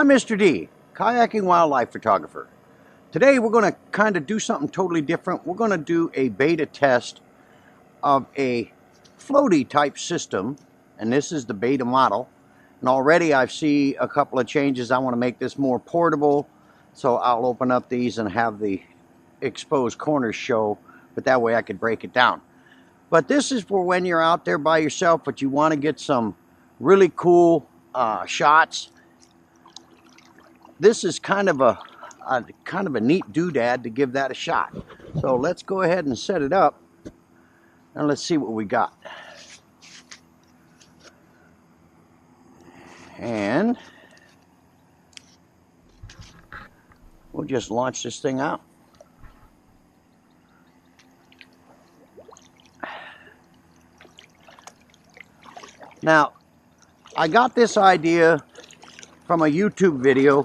I'm Mr. D, kayaking wildlife photographer. Today we're going to kind of do something totally different. We're going to do a beta test of a floaty type system, and this is the beta model. And already I see a couple of changes. I want to make this more portable, so I'll open up these and have the exposed corners show, but that way I could break it down. But this is for when you're out there by yourself, but you want to get some really cool shots. This is kind of a neat doodad to give that a shot. So let's go ahead and set it up, and let's see what we got. And we'll just launch this thing out. Now, I got this idea from a YouTube video,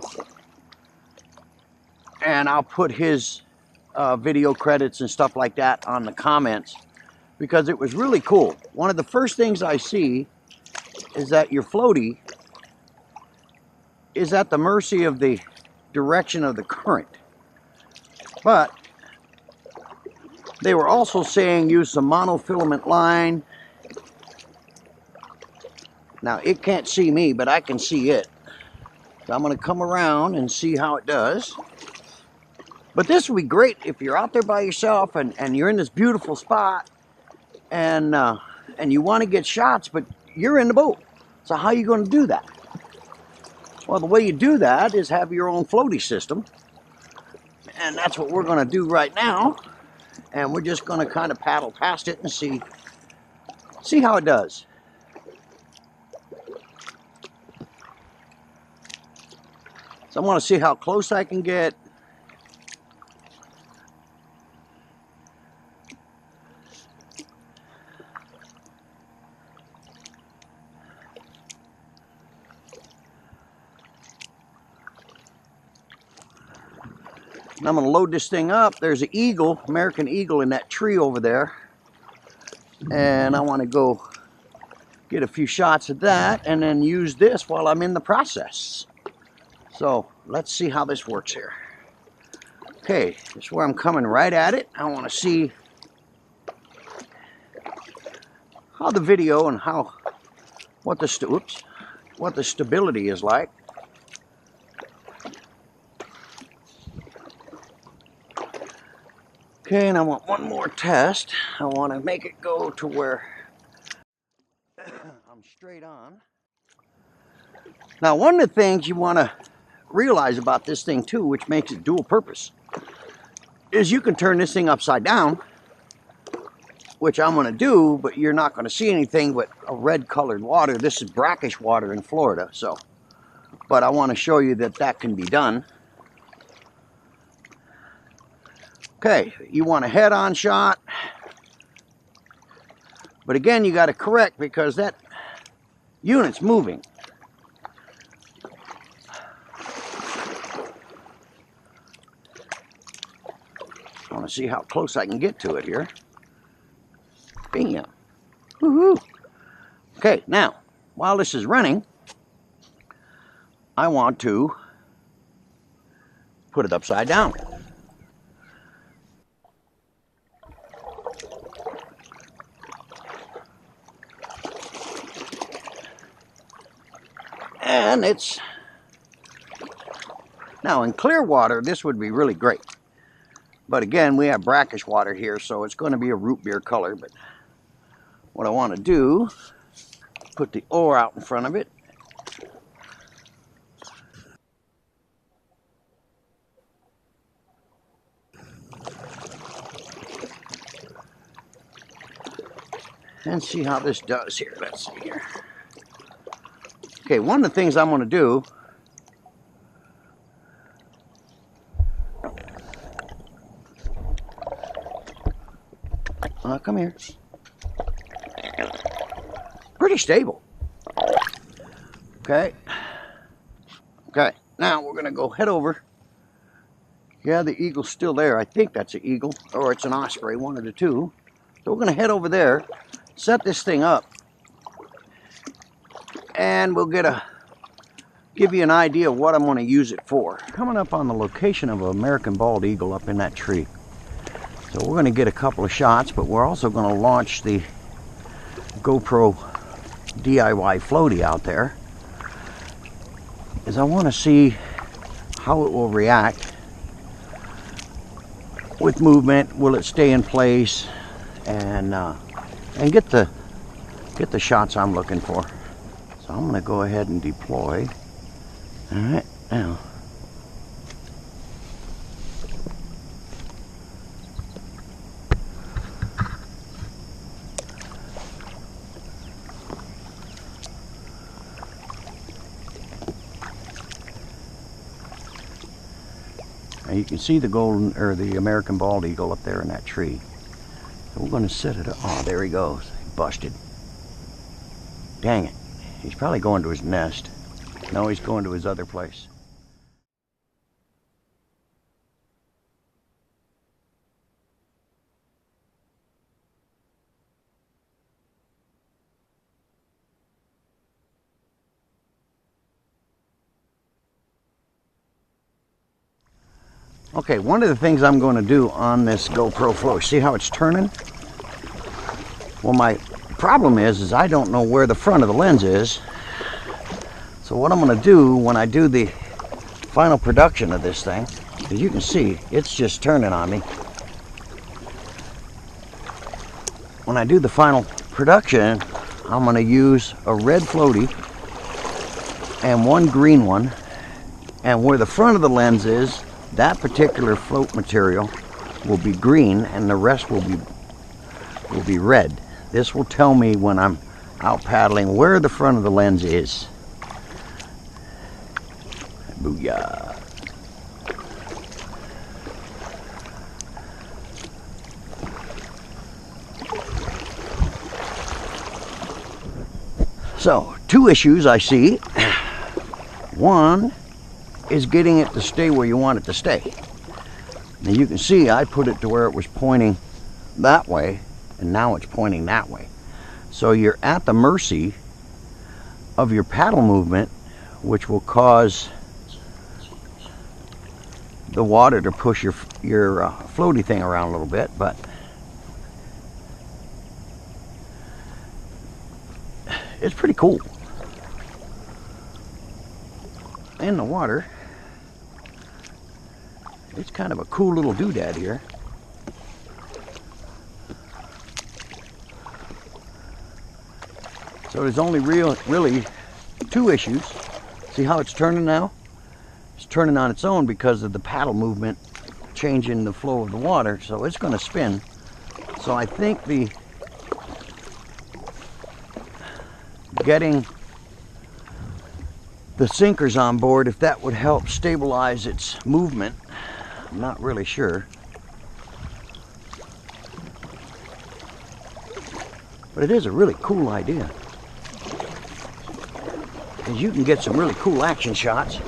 and I'll put his video credits and stuff like that on the comments because it was really cool. One of the first things I see is that your floaty is at the mercy of the direction of the current. But they were also saying use some monofilament line. Now it can't see me, but I can see it. So I'm going to come around and see how it does. But this would be great if you're out there by yourself and you're in this beautiful spot and you want to get shots, but you're in the boat. So how are you going to do that? Well, the way you do that is have your own floaty system. And that's what we're going to do right now. And we're just going to kind of paddle past it and see how it does. So I want to see how close I can get. And I'm going to load this thing up. There's an eagle, American eagle, in that tree over there. And I want to go get a few shots of that and then use this while I'm in the process. So let's see how this works here. Okay, this is where I'm coming right at it. I want to see how the video and what the stability is like. Okay, and I want one more test. I want to make it go to where I'm straight on. Now, one of the things you want to realize about this thing too, which makes it dual purpose, is you can turn this thing upside down, which I'm going to do, but you're not going to see anything but a red colored water. This is brackish water in Florida, so, but I want to show you that that can be done. Okay, you want a head-on shot, but again you got to correct because that unit's moving. I want to see how close I can get to it here. Bam. Woohoo. Okay, now, while this is running, I want to put it upside down. And it's, now in clear water, this would be really great. But again, we have brackish water here, so it's going to be a root beer color. But what I want to do, put the oar out in front of it. And see how this does here. Let's see here. Okay, one of the things I'm going to do, come here. Pretty stable. Okay. Okay, now we're going to go head over. Yeah, the eagle's still there. I think that's an eagle, or it's an osprey, one of the two. So we're going to head over there, set this thing up, and we'll get a give you an idea of what I'm going to use it for. Coming up on the location of an American bald eagle up in that tree. So we're going to get a couple of shots, but we're also going to launch the GoPro DIY floaty out there, as I want to see how it will react with movement. Will it stay in place, and get the shots I'm looking for. So I'm going to go ahead and deploy. All right, now. Now you can see the the American bald eagle up there in that tree. So we're going to set it up. Oh, there he goes. Busted. Dang it. He's probably going to his nest. No, he's going to his other place. Okay, one of the things I'm going to do on this GoPro float, see how it's turning? Well, my problem is I don't know where the front of the lens is. So what I'm going to do when I do the final production of this thing, as you can see, it's just turning on me. When I do the final production, I'm going to use a red floaty and one green one. And where the front of the lens is, that particular float material will be green and the rest will be red. This will tell me when I'm out paddling where the front of the lens is. Booyah. So, two issues I see. One is getting it to stay where you want it to stay. Now you can see I put it to where it was pointing that way, and now it's pointing that way. So you're at the mercy of your paddle movement, which will cause the water to push your floaty thing around a little bit, but it's pretty cool. In the water, it's kind of a cool little doodad here. So there's only really two issues. See how it's turning now? It's turning on its own because of the paddle movement changing the flow of the water, so it's going to spin. So I think getting the sinkers on board, if that would help stabilize its movement, I'm not really sure. But it is a really cool idea, because you can get some really cool action shots.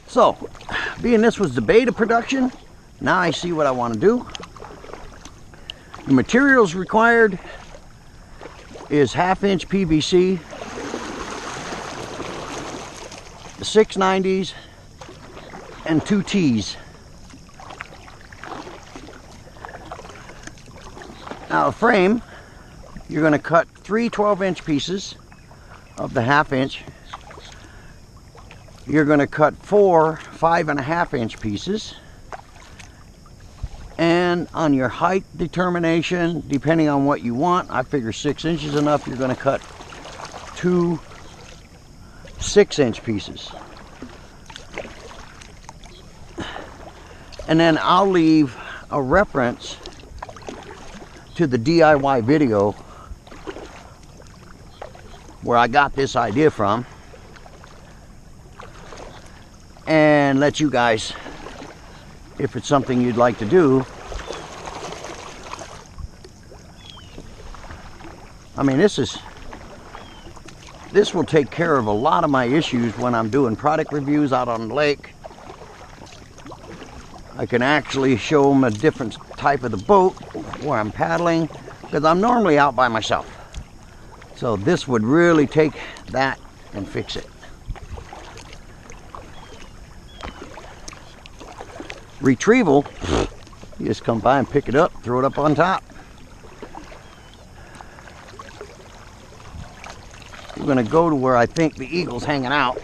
So, being this was the beta production, now I see what I want to do. The materials required is 1/2-inch PVC, the 690s, and 2 T's. Now a frame, you're going to cut 3 12-inch pieces of the 1/2-inch. You're going to cut 4 5.5-inch pieces. And on your height determination, depending on what you want, I figure 6 inches enough, you're going to cut 2 6-inch pieces. And then I'll leave a reference to the DIY video where I got this idea from, and let you guys, if it's something you'd like to do. I mean, this is this will take care of a lot of my issues when I'm doing product reviews out on the lake. I can actually show them a different type of the boat where I'm paddling, because I'm normally out by myself. So this would really take that and fix it. Retrieval, you just come by and pick it up, throw it up on top. We're going to go to where I think the eagle's hanging out.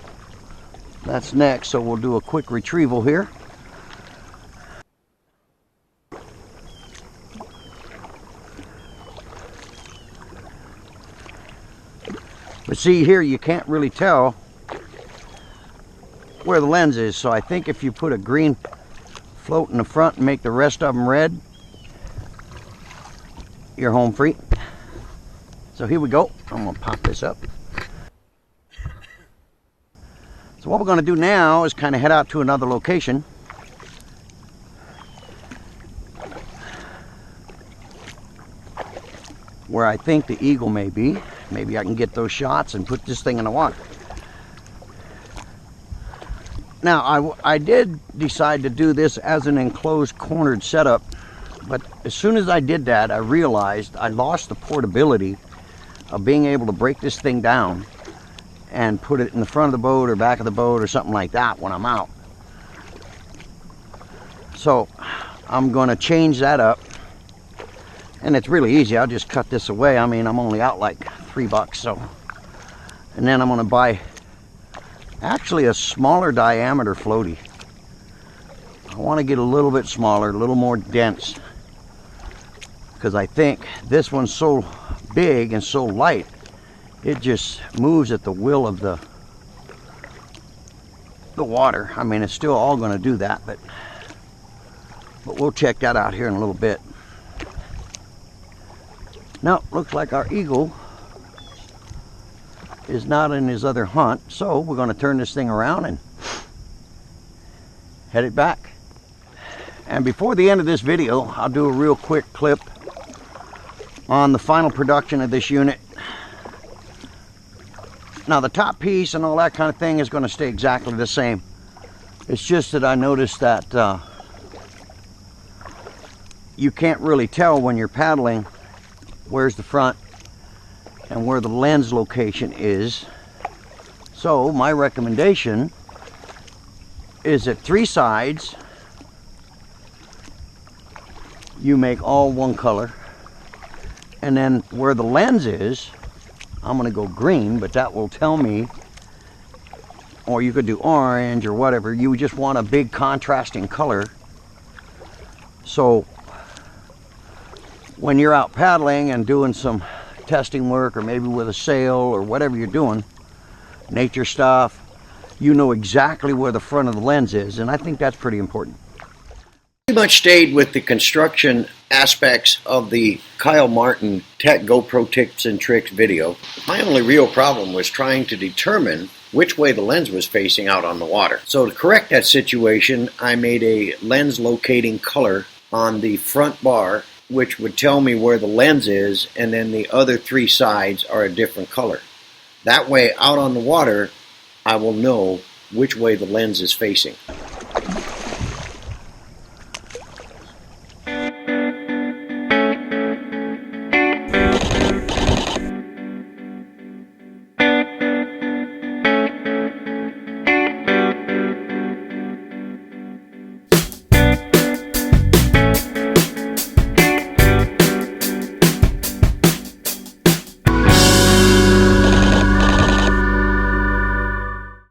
That's next, so we'll do a quick retrieval here. But see here, you can't really tell where the lens is, so I think if you put a green float in the front and make the rest of them red, you're home free. So here we go. I'm going to pop this up. So what we're going to do now is kind of head out to another location. Where I think the eagle may be. Maybe I can get those shots and put this thing in the water. Now, I did decide to do this as an enclosed cornered setup, but as soon as I did that, I realized I lost the portability of being able to break this thing down and put it in the front of the boat or back of the boat or something like that when I'm out. So I'm going to change that up, and it's really easy. I'll just cut this away. I mean, I'm only out like $3, so. And then I'm going to buy actually a smaller diameter floaty. I want to get a little bit smaller, a little more dense, because I think this one's so big and so light, it just moves at the will of the water. I mean, it's still all going to do that, but we'll check that out here in a little bit. Now, looks like our eagle is not in his other hunt, so we're going to turn this thing around and head it back. And before the end of this video, I'll do a real quick clip on the final production of this unit. Now, the top piece and all that kind of thing is going to stay exactly the same. It's just that I noticed that you can't really tell when you're paddling where's the front and where the lens location is. So my recommendation is that 3 sides you make all one color, and then where the lens is, I'm going to go green, but that will tell me, or you could do orange or whatever. You just want a big contrasting color, so when you're out paddling and doing some testing work, or maybe with a sail or whatever you're doing, nature stuff, you know exactly where the front of the lens is, and I think that's pretty important. Pretty much stayed with the construction aspects of the Kyle Martin Tech GoPro Tips and Tricks video. My only real problem was trying to determine which way the lens was facing out on the water. So to correct that situation, I made a lens locating color on the front bar, which would tell me where the lens is, and then the other 3 sides are a different color. That way, out on the water, I will know which way the lens is facing.